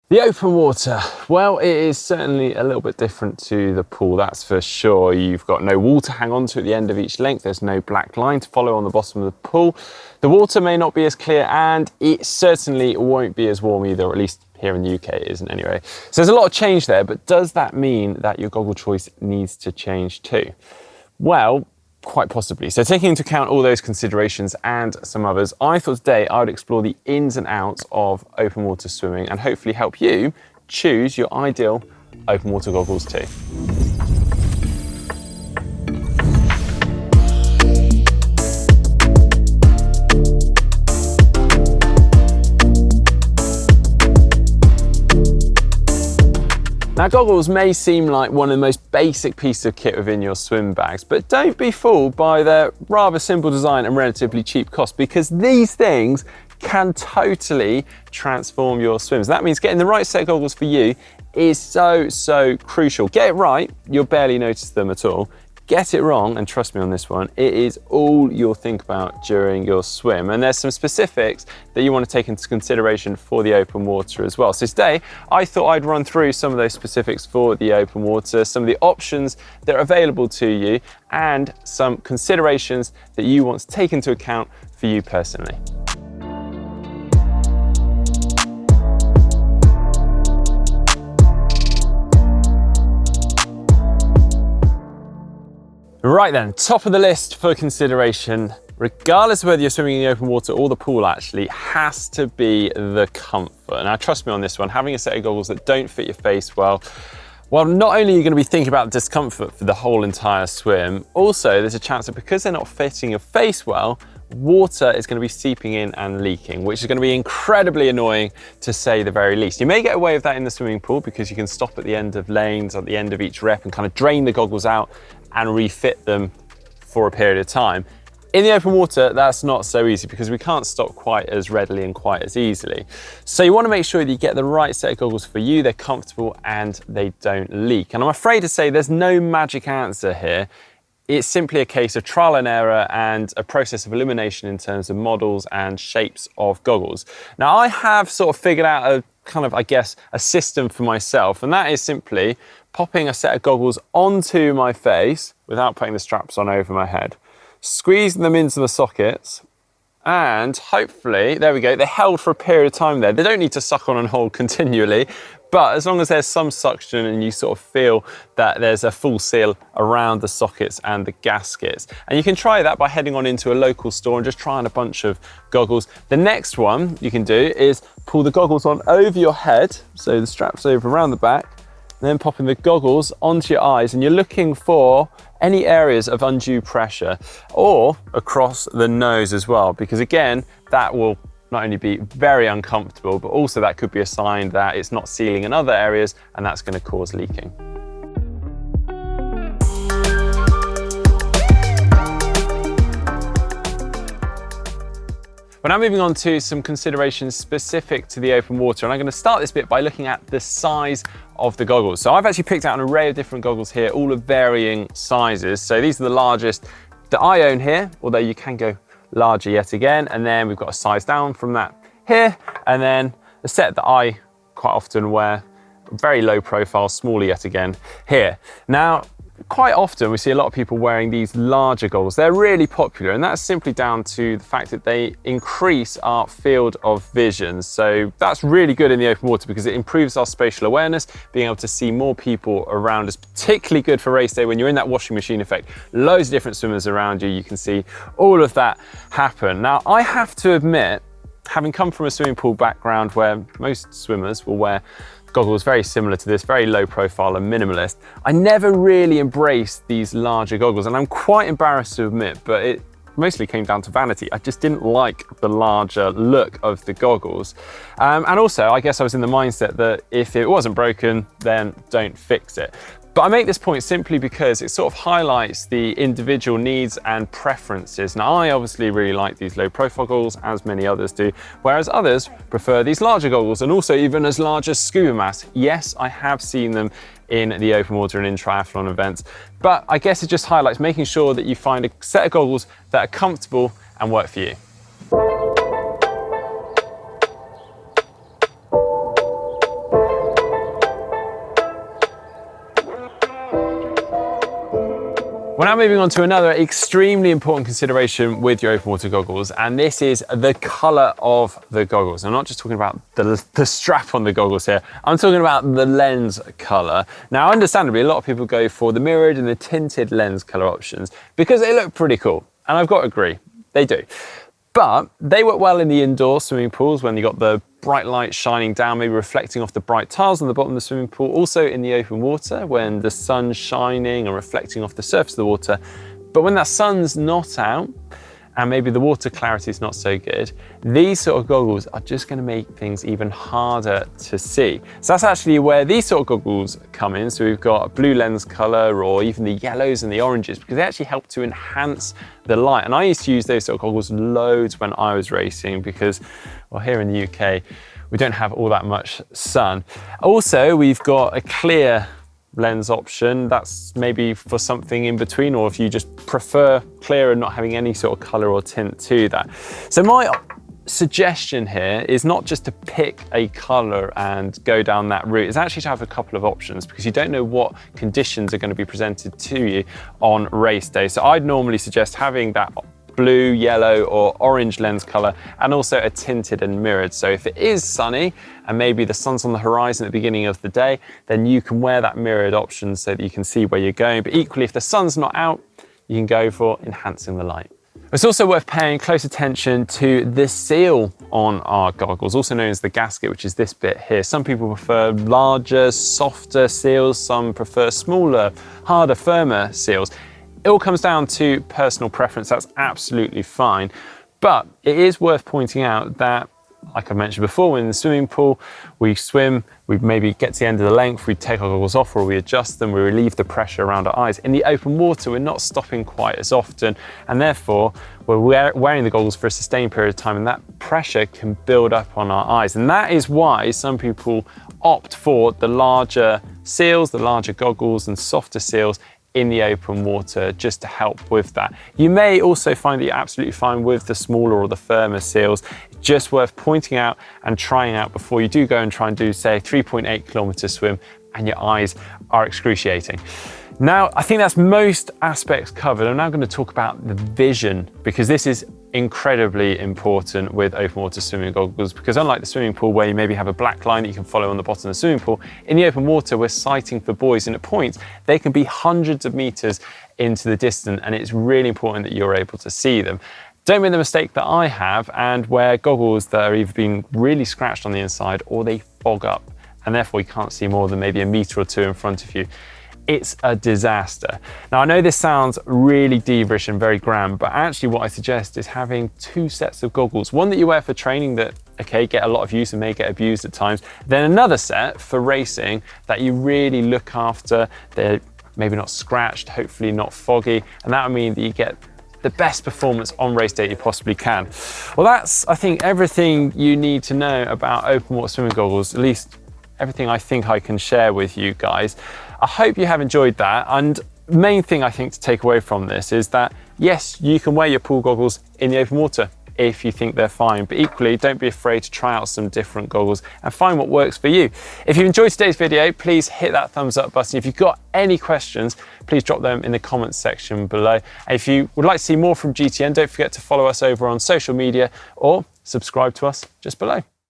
The open water, well, it is certainly a little bit different to the pool, that's for sure. You've got no wall to hang on to at the end of each length. There's no black line to follow on the bottom of the pool. The water may not be as clear, and it certainly won't be as warm either, or at least here in the UK it isn't anyway. So there's a lot of change there, but does that mean that your goggle choice needs to change too? Well, quite possibly. So taking into account all those considerations and some others, I thought today I would explore the ins and outs of open water swimming and hopefully help you choose your ideal open water goggles too. Now, goggles may seem like one of the most basic pieces of kit within your swim bags, but don't be fooled by their rather simple design and relatively cheap cost, because these things can totally transform your swims. That means getting the right set of goggles for you is so crucial. Get it right, you'll barely notice them at all. Get it wrong, and trust me on this one, it is all you'll think about during your swim. And there's some specifics that you want to take into consideration for the open water as well. So today, I thought I'd run through some of those specifics for the open water, some of the options that are available to you, and some considerations that you want to take into account for you personally. Right then, top of the list for consideration, regardless of whether you're swimming in the open water or the pool actually, has to be the comfort. Now trust me on this one, having a set of goggles that don't fit your face well, not only are you going to be thinking about discomfort for the whole entire swim, also there's a chance that because they're not fitting your face well, water is going to be seeping in and leaking, which is going to be incredibly annoying to say the very least. You may get away with that in the swimming pool because you can stop at the end of lanes, at the end of each rep, and kind of drain the goggles out and refit them for a period of time. In the open water, that's not so easy because we can't stop quite as readily and quite as easily. So you want to make sure that you get the right set of goggles for you, they're comfortable and they don't leak. And I'm afraid to say there's no magic answer here. It's simply a case of trial and error and a process of elimination in terms of models and shapes of goggles. Now, I have sort of figured out a kind of, I guess, a system for myself, and that is simply popping a set of goggles onto my face without putting the straps on over my head, squeezing them into the sockets, and hopefully, there we go, they're held for a period of time there. They don't need to suck on and hold continually, but as long as there's some suction and you sort of feel that there's a full seal around the sockets and the gaskets. And you can try that by heading on into a local store and just trying a bunch of goggles. The next one you can do is pull the goggles on over your head, so the straps over around the back, then popping the goggles onto your eyes, and you're looking for any areas of undue pressure, or across the nose as well, because again, that will not only be very uncomfortable, but also that could be a sign that it's not sealing in other areas, and that's going to cause leaking. We're now moving on to some considerations specific to the open water, and I'm going to start this bit by looking at the size of the goggles. So I've actually picked out an array of different goggles here, all of varying sizes. So these are the largest that I own here, although you can go larger yet again, and then we've got a size down from that here, and then the set that I quite often wear, very low profile, smaller yet again here. Now, quite often we see a lot of people wearing these larger goggles. They're really popular, and that's simply down to the fact that they increase our field of vision. So that's really good in the open water because it improves our spatial awareness, being able to see more people around us, particularly good for race day when you're in that washing machine effect. Loads of different swimmers around you, you can see all of that happen. Now, I have to admit, having come from a swimming pool background where most swimmers will wear goggles very similar to this, very low profile and minimalist, I never really embraced these larger goggles, and I'm quite embarrassed to admit, but it mostly came down to vanity. I just didn't like the larger look of the goggles. And also, I guess I was in the mindset that if it wasn't broken, then don't fix it. But I make this point simply because it sort of highlights the individual needs and preferences. Now, I obviously really like these low profile goggles, as many others do, whereas others prefer these larger goggles, and also even as large as scuba masks. Yes, I have seen them in the open water and in triathlon events, but I guess it just highlights making sure that you find a set of goggles that are comfortable and work for you. We're now moving on to another extremely important consideration with your open water goggles, and this is the color of the goggles. I'm not just talking about the strap on the goggles here, I'm talking about the lens color. Now, understandably, a lot of people go for the mirrored and the tinted lens color options because they look pretty cool, and I've got to agree, they do. But they work well in the indoor swimming pools when you got the bright light shining down, maybe reflecting off the bright tiles on the bottom of the swimming pool. Also in the open water when the sun's shining and reflecting off the surface of the water. But when that sun's not out and maybe the water clarity is not so good, these sort of goggles are just going to make things even harder to see. So that's actually where these sort of goggles come in. So we've got a blue lens color or even the yellows and the oranges, because they actually help to enhance the light. And I used to use those sort of goggles loads when I was racing because, well, here in the UK, we don't have all that much sun. Also, we've got a clear lens option. That's maybe for something in between, or if you just prefer clear and not having any sort of color or tint to that. So my suggestion here is not just to pick a color and go down that route. It's actually to have a couple of options, because you don't know what conditions are going to be presented to you on race day. So I'd normally suggest having that blue, yellow or orange lens color, and also a tinted and mirrored. So if it is sunny and maybe the sun's on the horizon at the beginning of the day, then you can wear that mirrored option so that you can see where you're going. But equally, if the sun's not out, you can go for enhancing the light. It's also worth paying close attention to the seal on our goggles, also known as the gasket, which is this bit here. Some people prefer larger, softer seals, some prefer smaller, harder, firmer seals. It all comes down to personal preference. That's absolutely fine. But it is worth pointing out that, like I mentioned before, when in the swimming pool, we swim, we maybe get to the end of the length, we take our goggles off or we adjust them, we relieve the pressure around our eyes. In the open water, we're not stopping quite as often, and therefore we're wearing the goggles for a sustained period of time, and that pressure can build up on our eyes. And that is why some people opt for the larger seals, the larger goggles and softer seals in the open water, just to help with that. You may also find that you're absolutely fine with the smaller or the firmer seals. Just worth pointing out and trying out before you do go and try and do, say, a 3.8 kilometer swim and your eyes are excruciating. Now, I think that's most aspects covered. I'm now going to talk about the vision, because this is incredibly important with open water swimming goggles, because unlike the swimming pool where you maybe have a black line that you can follow on the bottom of the swimming pool, in the open water we're sighting for buoys, and at points they can be hundreds of meters into the distance, and it's really important that you're able to see them. Don't make the mistake that I have and wear goggles that are either being really scratched on the inside or they fog up, and therefore you can't see more than maybe a meter or two in front of you. It's a disaster. Now, I know this sounds really divish and very grand, but actually what I suggest is having two sets of goggles. One that you wear for training that, okay, get a lot of use and may get abused at times. Then another set for racing that you really look after. They're maybe not scratched, hopefully not foggy, and that would mean that you get the best performance on race day you possibly can. Well, that's, I think, everything you need to know about open water swimming goggles, at least everything I think I can share with you guys. I hope you have enjoyed that, and the main thing I think to take away from this is that yes, you can wear your pool goggles in the open water if you think they're fine, but equally don't be afraid to try out some different goggles and find what works for you. If you enjoyed today's video, please hit that thumbs up button. If you've got any questions, please drop them in the comments section below. And if you would like to see more from GTN, don't forget to follow us over on social media or subscribe to us just below.